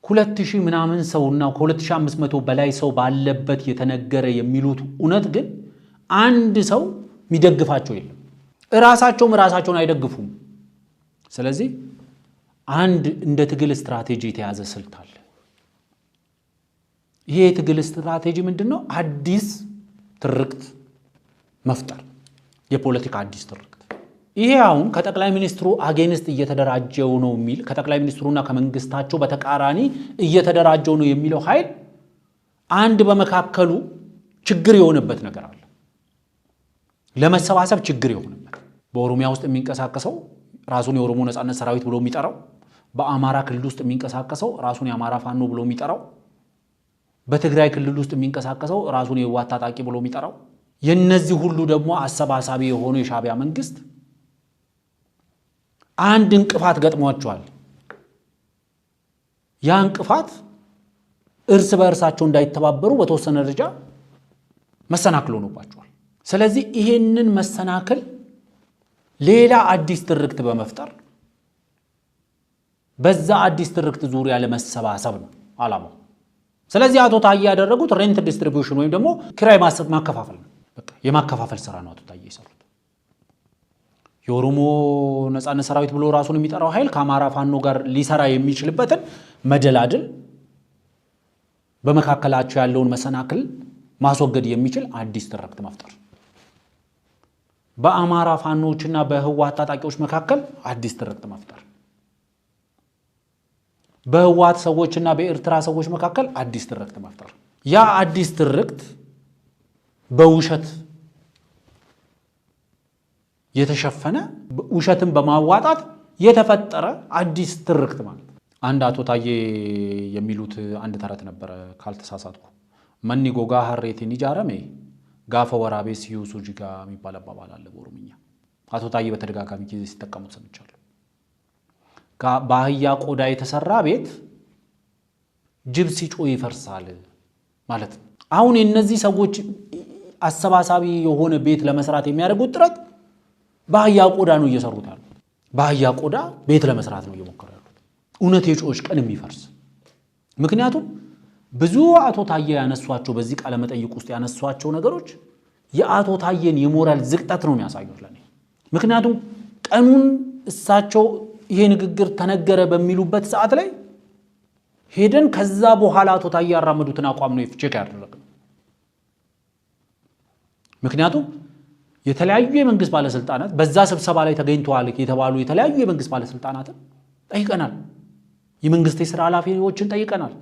2000 ምናምን ሰውና ከ2500 በላይ ሰው ባለበት የተነገረ የሚሉት እውነት ግን አንድ ሰው የሚደግፋቸው የለም። ራሳቸውን አይደግፉም። ስለዚህ አንድ እንደ ትግል ስትራቴጂ የተያዘ ስልት አለ። ይሄ የትግል ስትራቴጂ ምንድነው? አዲስ ትርክት መፍጠር፣ የፖለቲካ አዲስ ትርክት። ይሄ አሁን ከጠቅላይ ሚኒስትሩ አጌንስት እየተደራጀው ነው የሚል ከጠቅላይ ሚኒስትሩና ከመንግስታቸው በተቃራኒ እየተደራጀው ነው የሚለው ኃይል አንድ በመካከሉ ችግር የሆነበት ነገር አለ። ለመሰባሰብ ችግር የሆነበት በኦሮሚያ ውስጥ የሚንቀሳቀሰው ራሱን የኦሮሞ ነጻነት ሰራዊት ብሎ የሚጠራው፣ በአማራ ክልል ውስጥ የሚንቀሳቀሰው ራሱን የአማራ ፋኖ ብሎ የሚጠራው፣ በትግራይ ክልል ውስጥ የሚንቀሳቀሰው ራሱን የህወሓት ታጣቂ ብሎ የሚጠራው፣ የነዚህ ሁሉ ደግሞ አሰባሳቢ የሆነ የሻዕቢያ መንግስት አንድ እንቅፋት ገጥሟቸዋል። ያ እንቅፋት እርስ በእርሳቸው እንዳይተባበሩ በተወሰነ ደረጃ መሰናክል ሆኖባቸዋል። ስለዚህ ይሄንን መሰናክል ሌላ አዲስ ትርክት በመፍጠር በዛ አዲስ ትርክት ዙሪያ ለመሰባሰብ ነው ዓላማው። ስለዚህ አቶ ታዬ ያደረጉት ሬንት ዲስትሪቢዩሽን ወይም ደግሞ ኪራይ ማከፋፈል ነው። በቃ የማከፋፈል ስራ ነው አቶ ታዬ የሰሩት። የኦሮሞ ነጻነት ሰራዊት ብሎ ራሱን የሚጠራው ኃይል ከአማራ ፋኖ ጋር ሊሰራ የሚችልበትን መደላድል፣ በመካከላቸው ያለውን መሰናክል ማስወገድ የሚችል አዲስ ትርክት መፍጠር፣ በአማራ ፋኖችና በህወሓት ታጣቂዎች መካከል አዲስ ትርክት መፍጠር፣ በህወሓት ሰዎችና በኤርትራ ሰዎች መካከል አዲስ ትርክት መፍጠር። ያ አዲስ ትርክት በውሸት የተሸፈነ ውሸትን በማዋጣት የተፈጠረ አዲስ ትርክት ማለት። አንድ አቶ ታዬ የሚሉት አንድ ተረት ነበረ ካልተሳሳትኩ፣ መኒ ጎጋ ሀሬቲን ይጃረሜ ጋፈ ወራቤ ሲዩሱ ጅጋ የሚባል አባባል አለ በኦሮምኛ። አቶ ታዬ በተደጋጋሚ ጊዜ ሲጠቀሙት ሰምቻለሁ። በአህያ ቆዳ የተሰራ ቤት ጅብ ሲጮህ ይፈርሳል ማለት ነው። አሁን የነዚህ ሰዎች አሰባሳቢ የሆነ ቤት ለመስራት የሚያደርጉት ጥረት በአህያ ቆዳ ነው እየሰሩት ያሉት። በአህያ ቆዳ ቤት ለመስራት ነው እየሞከሩ ያሉት። እውነት የጮች ቀን የሚፈርስ ምክንያቱም ብዙ አቶ ታዬ ያነሷቸው በዚህ ቃለ መጠይቅ ውስጥ ያነሷቸው ነገሮች የአቶ ታዬን የሞራል ዝቅጠት ነው የሚያሳዩት ለኔ። ምክንያቱም ቀኑን እሳቸው ይሄ ንግግር ተነገረ በሚሉበት ሰዓት ላይ ሄደን ከዛ በኋላ አቶ ታዬ ያራመዱትን አቋም ነው ቼክ ያደረግነው። ምክንያቱም የተለያዩ የመንግስት ባለስልጣናት በዛ ስብሰባ ላይ ተገኝተዋል የተባሉ የተለያዩ የመንግስት ባለስልጣናትን ጠይቀናል። የመንግስት የሥራ ኃላፊዎችን ጠይቀናል።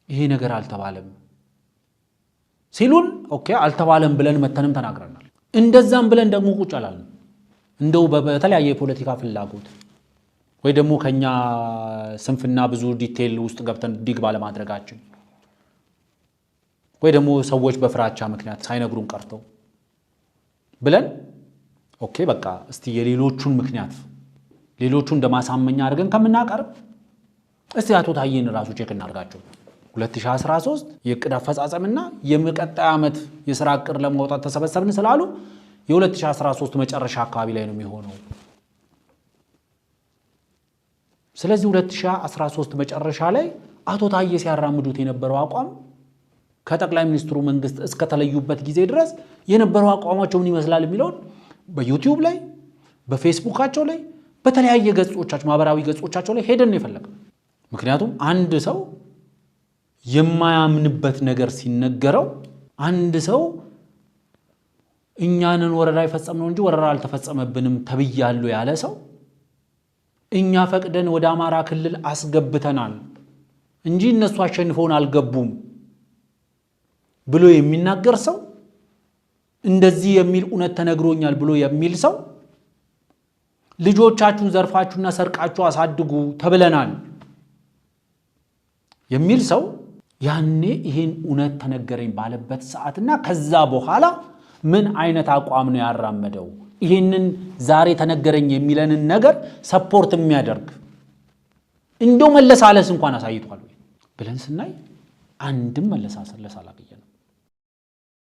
ይሄ ነገር አልተባለም ሲሉን ኦኬ አልተባለም ብለን መተንም ተናግረናል። እንደዛም ብለን ደግሞ ቁጭ አላልንም። እንደው በተለያየ የፖለቲካ ፍላጎት ወይ ደግሞ ከኛ ስንፍና ብዙ ዲቴል ውስጥ ገብተን ዲግ ባለማድረጋችን ወይ ደግሞ ሰዎች በፍራቻ ምክንያት ሳይነግሩን ቀርተው ብለን ኦኬ በቃ እስቲ የሌሎቹን ምክንያት ሌሎቹን እንደማሳመኛ አድርገን ከምናቀርብ እስቲ አቶ ታዬን ራሱ ቼክ እናርጋቸው። 2013 የዕቅድ አፈጻጸምና የመቀጣይ ዓመት የሥራ ዕቅድ ለማውጣት ተሰበሰብን ስላሉ የ2013 መጨረሻ አካባቢ ላይ ነው የሚሆነው። ስለዚህ 2013 መጨረሻ ላይ አቶ ታዬ ሲያራምዱት የነበረው አቋም ከጠቅላይ ሚኒስትሩ መንግስት እስከ ተለዩበት ጊዜ ድረስ የነበረው አቋማቸው ምን ይመስላል የሚለውን በዩቲዩብ ላይ በፌስቡካቸው ላይ በተለያየ ገጾቻቸው ማህበራዊ ገጾቻቸው ላይ ሄደን ነው የፈለግነው። ምክንያቱም አንድ ሰው የማያምንበት ነገር ሲነገረው አንድ ሰው እኛንን ወረራ ይፈጸምነው እንጂ ወረራ አልተፈጸመብንም ተብያለሁ ያለ ሰው እኛ ፈቅደን ወደ አማራ ክልል አስገብተናል እንጂ እነሱ አሸንፈውን አልገቡም ብሎ የሚናገር ሰው እንደዚህ የሚል እውነት ተነግሮኛል ብሎ የሚል ሰው ልጆቻችሁን ዘርፋችሁና ሰርቃችሁ አሳድጉ ተብለናል የሚል ሰው ያኔ ይሄን እውነት ተነገረኝ ባለበት ሰዓትና ከዛ በኋላ ምን አይነት አቋም ነው ያራመደው? ይሄንን ዛሬ ተነገረኝ የሚለንን ነገር ሰፖርት የሚያደርግ እንደው መለሳለስ እንኳን አሳይቷል ብለን ስናይ አንድም መለሳለስ አላገኘንም።